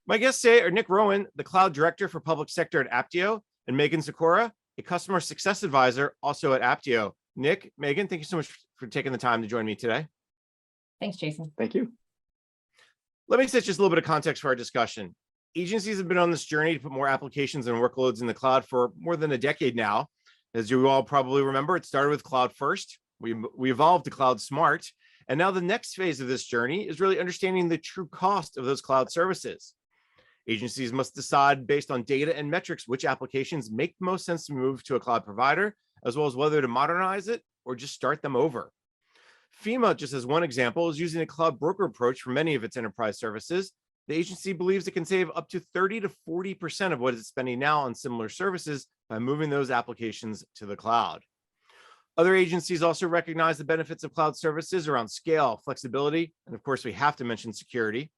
My guests today are Nick Rowan, the Cloud Director for Public Sector at Apptio, and Megan Sikora, a Customer Success Advisor also at Apptio. Nick, Megan, thank you so much for taking the time to join me today. Thanks, Jason. Thank you. Let me set just a little bit of context for our discussion. Agencies have been on this journey to put more applications and workloads in the cloud for more than a decade now. As you all probably remember, it started with Cloud First. We evolved to Cloud Smart. And now the next phase of this journey is really understanding the true cost of those cloud services. Agencies must decide based on data and metrics which applications make the most sense to move to a cloud provider, as well as whether to modernize it or just start them over. FEMA, just as one example, is using a cloud broker approach for many of its enterprise services. The agency believes it can save up to 30 to 40% of what it's spending now on similar services by moving those applications to the cloud. Other agencies also recognize the benefits of cloud services around scale, flexibility, and of course, we have to mention security.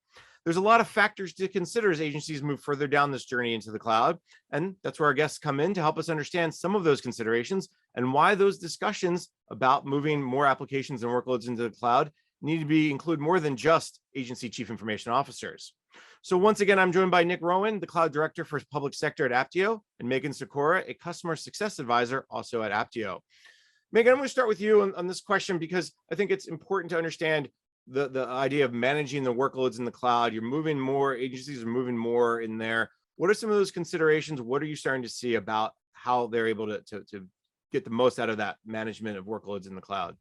There's a lot of factors to consider as agencies move further down this journey into the cloud, and that's where our guests come in to help us understand some of those considerations and why those discussions about moving more applications and workloads into the cloud need to include more than just agency chief information officers. So once again, I'm joined by Nick Rowan, the Cloud Director for Public Sector at Apptio, and Megan Sikora, a Customer Success Advisor also at Apptio. Megan, I'm going to start with you on this question because I think it's important to understand the idea of managing the workloads in the cloud. You're moving more, agencies are moving more in there. What are some of those considerations? What are you starting to see about how they're able to get the most out of that management of workloads in the cloud?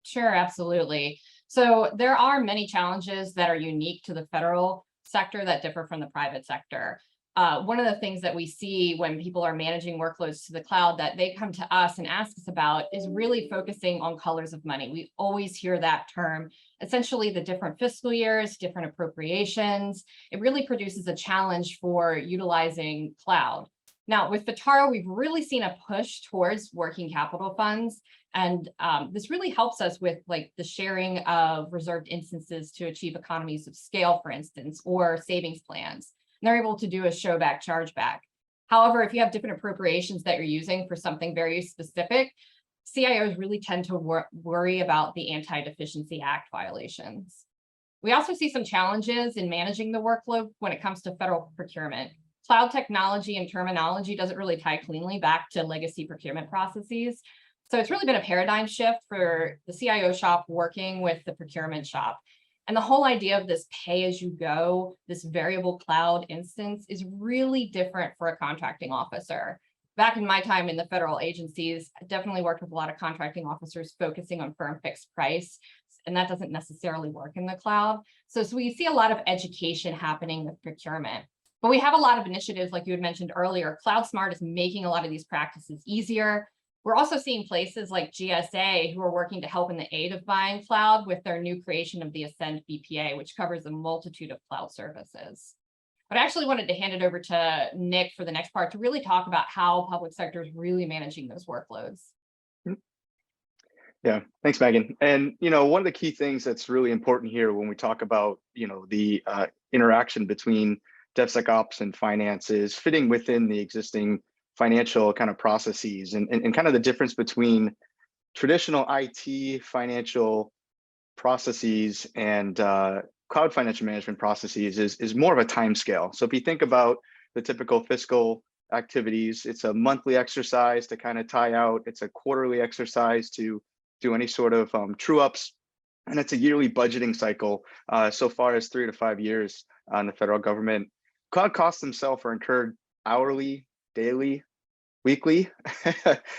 Sure, absolutely. So there are many challenges that are unique to the federal sector that differ from the private sector. One of the things that we see when people are managing workloads to the cloud that they come to us and ask us about is really focusing on colors of money. We always hear that term, essentially the different fiscal years, different appropriations. It really produces a challenge for utilizing cloud. Now with FITARA, we've really seen a push towards working capital funds. And this really helps us with like the sharing of reserved instances to achieve economies of scale, for instance, or savings plans. And they're able to do a showback chargeback. However, if you have different appropriations that you're using for something very specific, CIOs really tend to worry about the Anti-Deficiency Act violations. We also see some challenges in managing the workload when it comes to federal procurement. Cloud technology and terminology doesn't really tie cleanly back to legacy procurement processes. So it's really been a paradigm shift for the CIO shop working with the procurement shop. And the whole idea of this pay-as-you-go, this variable cloud instance is really different for a contracting officer. Back in my time in the federal agencies, I definitely worked with a lot of contracting officers focusing on firm fixed price, and that doesn't necessarily work in the cloud. So we see a lot of education happening with procurement. But we have a lot of initiatives, like you had mentioned earlier. Cloud Smart is making a lot of these practices easier. We're also seeing places like GSA who are working to help in the aid of buying cloud with their new creation of the Ascend BPA, which covers a multitude of cloud services. But I actually wanted to hand it over to Nick for the next part to really talk about how public sector is really managing those workloads. Yeah, thanks, Megan. And, one of the key things that's really important here when we talk about, the interaction between DevSecOps and finance is fitting within the existing financial kind of processes and kind of the difference between traditional IT financial processes and cloud financial management processes is more of a time scale. So if you think about the typical fiscal activities, it's a monthly exercise to kind of tie out, it's a quarterly exercise to do any sort of true ups, and it's a yearly budgeting cycle so far as 3 to 5 years in the federal government. Cloud costs themselves are incurred hourly, daily, weekly.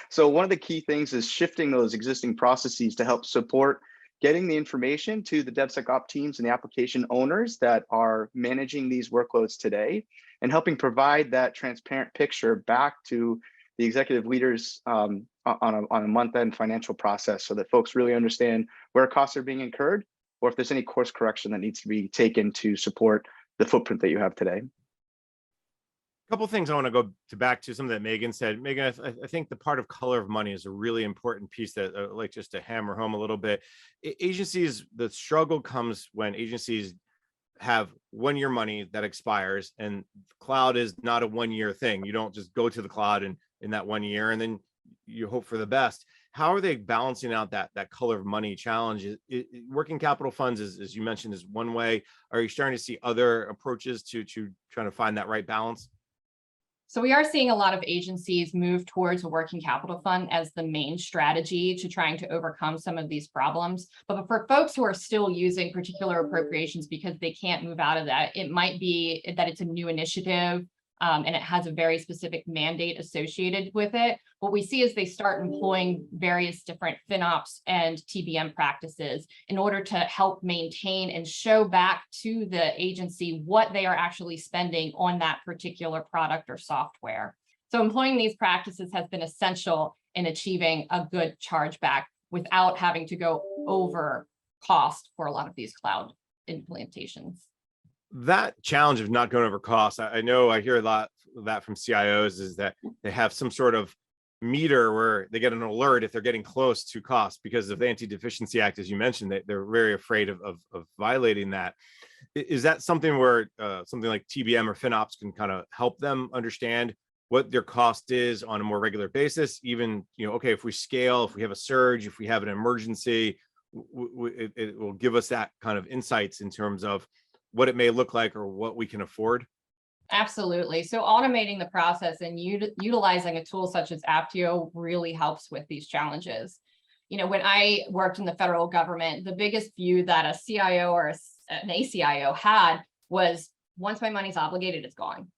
So one of the key things is shifting those existing processes to help support getting the information to the DevSecOps teams and the application owners that are managing these workloads today, and helping provide that transparent picture back to the executive leaders on a month-end financial process so that folks really understand where costs are being incurred or if there's any course correction that needs to be taken to support the footprint that you have today. A couple of things I want to go back to something that Megan said. Megan, I think the part of color of money is a really important piece that I'd like just to hammer home a little bit. Agencies, the struggle comes when agencies have 1 year money that expires, and cloud is not a 1 year thing. You don't just go to the cloud in that 1 year and then you hope for the best. how are they balancing out that color of money challenge? Working capital funds, as you mentioned, is one way. Are you starting to see other approaches to trying to find that right balance? So we are seeing a lot of agencies move towards a working capital fund as the main strategy to trying to overcome some of these problems. But for folks who are still using particular appropriations because they can't move out of that, it might be that it's a new initiative and it has a very specific mandate associated with it. What we see is they start employing various different FinOps and TBM practices in order to help maintain and show back to the agency what they are actually spending on that particular product or software. So employing these practices has been essential in achieving a good chargeback without having to go over cost for a lot of these cloud implementations. That challenge of not going over costs, I know I hear a lot of that from CIOs, is that they have some sort of meter where they get an alert if they're getting close to cost because of the Anti-Deficiency Act, as you mentioned. They're very afraid of violating that. Is that something where something like TBM or FinOps can kind of help them understand what their cost is on a more regular basis? Even, okay, if we scale, if we have a surge, if we have an emergency, it will give us that kind of insights in terms of what it may look like or what we can afford? Absolutely. So automating the process and utilizing a tool such as Apptio really helps with these challenges. When I worked in the federal government, the biggest view that a CIO or an ACIO had was, once my money's obligated, it's gone.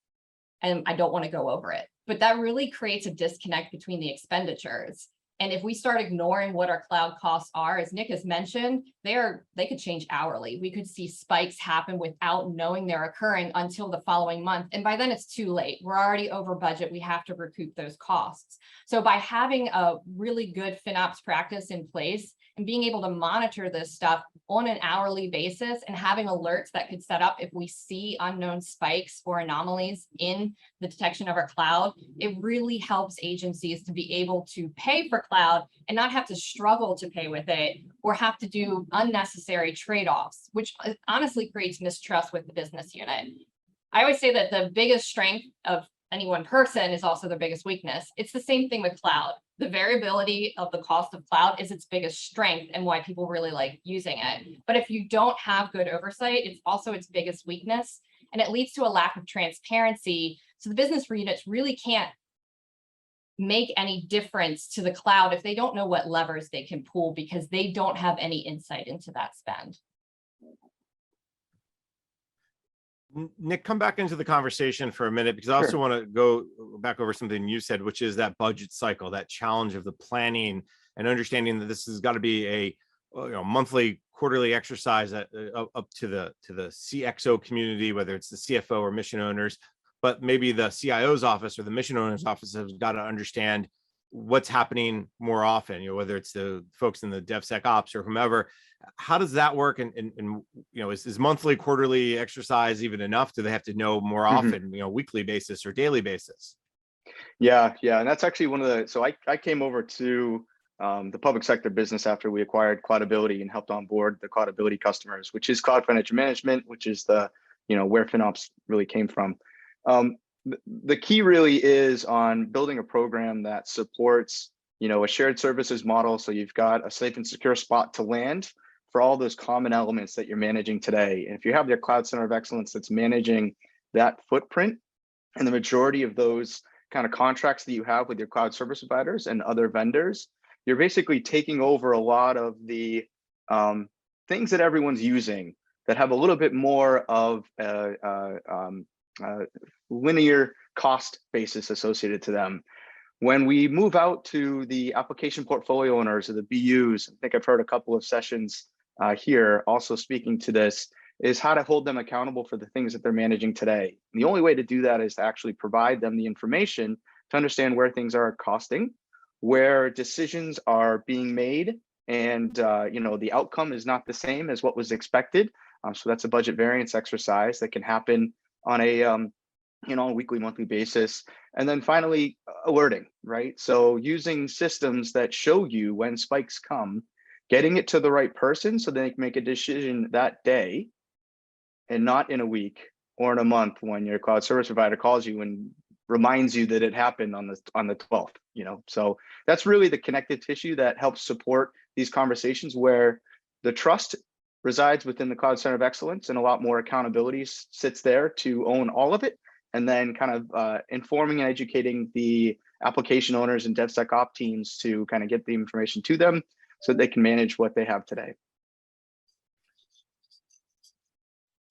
And I don't want to go over it. But that really creates a disconnect between the expenditures. And if we start ignoring what our cloud costs are, as Nick has mentioned, they could change hourly. We could see spikes happen without knowing they're occurring until the following month. And by then it's too late. We're already over budget. We have to recoup those costs. So by having a really good FinOps practice in place and being able to monitor this stuff on an hourly basis and having alerts that could set up if we see unknown spikes or anomalies in the detection of our cloud, it really helps agencies to be able to pay for cloud and not have to struggle to pay with it or have to do unnecessary trade-offs, which honestly creates mistrust with the business unit. I always say that the biggest strength of any one person is also their biggest weakness. It's the same thing with cloud. The variability of the cost of cloud is its biggest strength and why people really like using it. But if you don't have good oversight, it's also its biggest weakness. And it leads to a lack of transparency. So the business units really can't make any difference to the cloud if they don't know what levers they can pull because they don't have any insight into that spend. Nick, come back into the conversation for a minute, because I also want to go back over something you said, which is that budget cycle, that challenge of the planning and understanding that this has got to be a monthly, quarterly exercise up to the CXO community, whether it's the CFO or mission owners, but maybe the CIO's office or the mission owner's office has got to understand what's happening more often, whether it's the folks in the DevSecOps or whomever. How does that work? And is monthly, quarterly exercise even enough? Do they have to know more often, weekly basis or daily basis? Yeah. And that's actually one of the, so I came over to the public sector business after we acquired Cloudability and helped onboard the Cloudability customers, which is cloud financial management, which is the, where FinOps really came from. The key really is on building a program that supports, a shared services model. So you've got a safe and secure spot to land for all those common elements that you're managing today. And if you have your cloud center of excellence that's managing that footprint, and the majority of those kind of contracts that you have with your cloud service providers and other vendors, you're basically taking over a lot of the things that everyone's using that have a little bit more of linear cost basis associated to them. When we move out to the application portfolio owners or the BUs, I think I've heard a couple of sessions here also speaking to this, is how to hold them accountable for the things that they're managing today. And the only way to do that is to actually provide them the information to understand where things are costing, where decisions are being made, and the outcome is not the same as what was expected. So that's a budget variance exercise that can happen on a weekly, monthly basis. And then finally, alerting, right? So using systems that show you when spikes come, getting it to the right person so they can make a decision that day and not in a week or in a month when your cloud service provider calls you and reminds you that it happened on the 12th, So that's really the connective tissue that helps support these conversations where the trust resides within the Cloud Center of Excellence, and a lot more accountability sits there to own all of it, and then kind of informing and educating the application owners and DevSecOps teams to kind of get the information to them so that they can manage what they have today.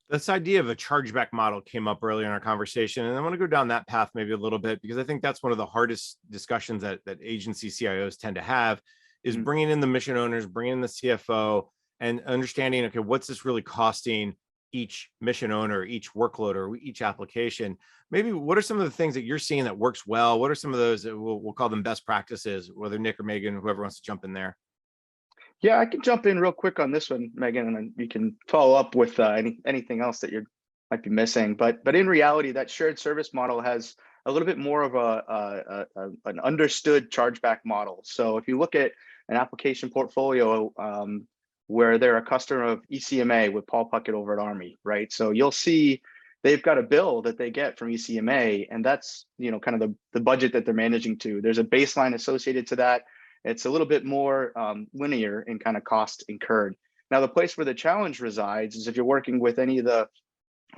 This idea of a chargeback model came up earlier in our conversation, and I want to go down that path maybe a little bit, because I think that's one of the hardest discussions that agency CIOs tend to have, is bringing in the mission owners, bringing in the CFO, and understanding, okay, what's this really costing each mission owner, each workload, or each application? Maybe what are some of the things that you're seeing that works well? What are some of those that we'll call them best practices, whether Nick or Megan, whoever wants to jump in there? Yeah, I can jump in real quick on this one, Megan, and then you can follow up with anything else that you might be missing. But in reality, that shared service model has a little bit more of an understood chargeback model. So if you look at an application portfolio where they're a customer of ECMA with Paul Puckett over at Army, right? So you'll see they've got a bill that they get from ECMA, and that's kind of the budget that they're managing to. There's a baseline associated to that. It's a little bit more linear in kind of cost incurred. Now, the place where the challenge resides is if you're working with any of the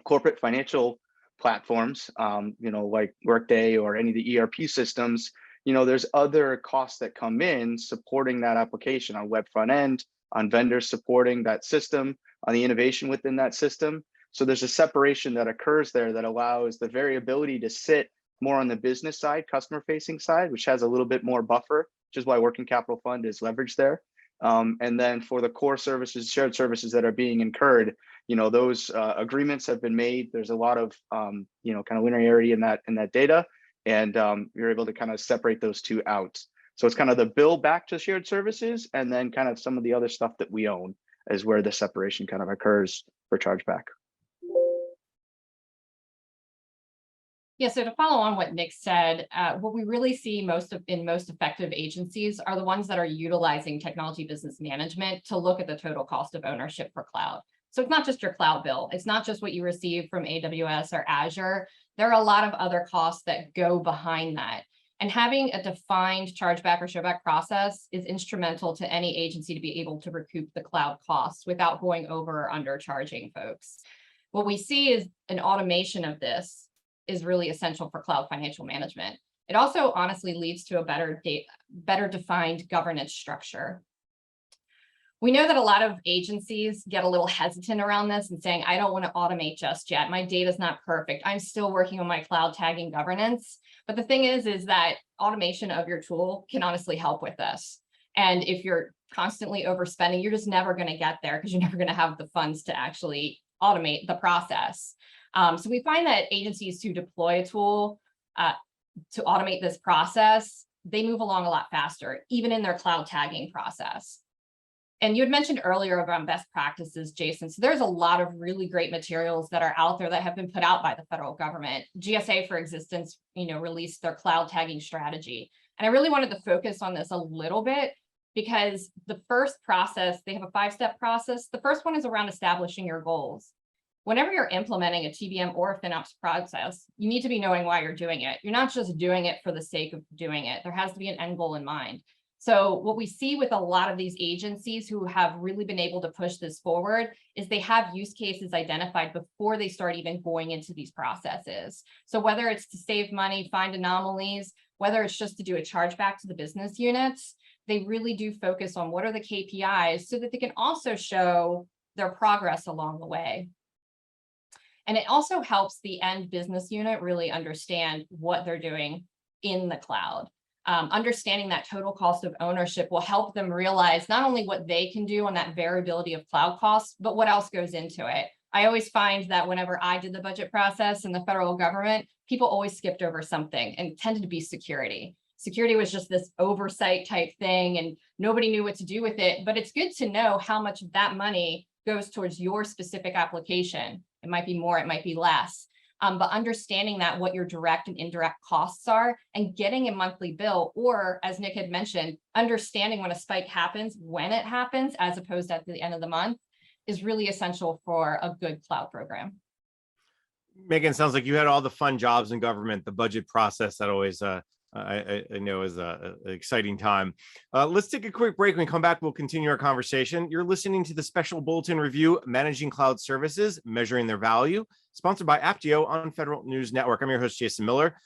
corporate financial platforms, like Workday or any of the ERP systems, there's other costs that come in supporting that application on web front end, on vendors supporting that system, on the innovation within that system. So there's a separation that occurs there that allows the variability to sit more on the business side, customer facing side, which has a little bit more buffer, which is why working capital fund is leveraged there. And then for the core services, shared services that are being incurred, those agreements have been made. There's a lot of, kind of linearity in that data, and you're able to kind of separate those two out. So it's kind of the bill back to shared services, and then kind of some of the other stuff that we own is where the separation kind of occurs for chargeback. Yeah, so to follow on what Nick said, what we really see in most effective agencies are the ones that are utilizing technology business management to look at the total cost of ownership for cloud. So it's not just your cloud bill. It's not just what you receive from AWS or Azure. There are a lot of other costs that go behind that. And having a defined chargeback or showback process is instrumental to any agency to be able to recoup the cloud costs without going over or undercharging folks. What we see is an automation of this is really essential for cloud financial management. It also honestly leads to a better defined governance structure. We know that a lot of agencies get a little hesitant around this and saying, I don't want to automate just yet. My data is not perfect. I'm still working on my cloud tagging governance. But the thing is that automation of your tool can honestly help with this. And if you're constantly overspending, you're just never going to get there because you're never going to have the funds to actually automate the process. So we find that agencies who deploy a tool to automate this process, they move along a lot faster, even in their cloud tagging process. And you had mentioned earlier around best practices, Jason. So there's a lot of really great materials that are out there that have been put out by the federal government. GSA, for instance, released their cloud tagging strategy. And I really wanted to focus on this a little bit because the first process, they have a 5-step process. The first one is around establishing your goals. Whenever you're implementing a TBM or a FinOps process, you need to be knowing why you're doing it. You're not just doing it for the sake of doing it. There has to be an end goal in mind. So what we see with a lot of these agencies who have really been able to push this forward is they have use cases identified before they start even going into these processes. So whether it's to save money, find anomalies, whether it's just to do a chargeback to the business units, they really do focus on what are the KPIs so that they can also show their progress along the way. And it also helps the end business unit really understand what they're doing in the cloud. Understanding that total cost of ownership will help them realize not only what they can do on that variability of cloud costs, but what else goes into it. I always find that whenever I did the budget process in the federal government, people always skipped over something, and it tended to be security. Security was just this oversight type thing and nobody knew what to do with it. But it's good to know how much of that money goes towards your specific application. It might be more, it might be less. But understanding that what your direct and indirect costs are and getting a monthly bill, or as Nick had mentioned, understanding when a spike happens, when it happens, as opposed to at the end of the month, is really essential for a good cloud program. Megan, sounds like you had all the fun jobs in government, the budget process that always I know is an exciting time. Let's take a quick break. When we come back, we'll continue our conversation. You're listening to the special bulletin review, Managing Cloud Services, Measuring Their Value, sponsored by Apptio on Federal News Network. I'm your host, Jason Miller.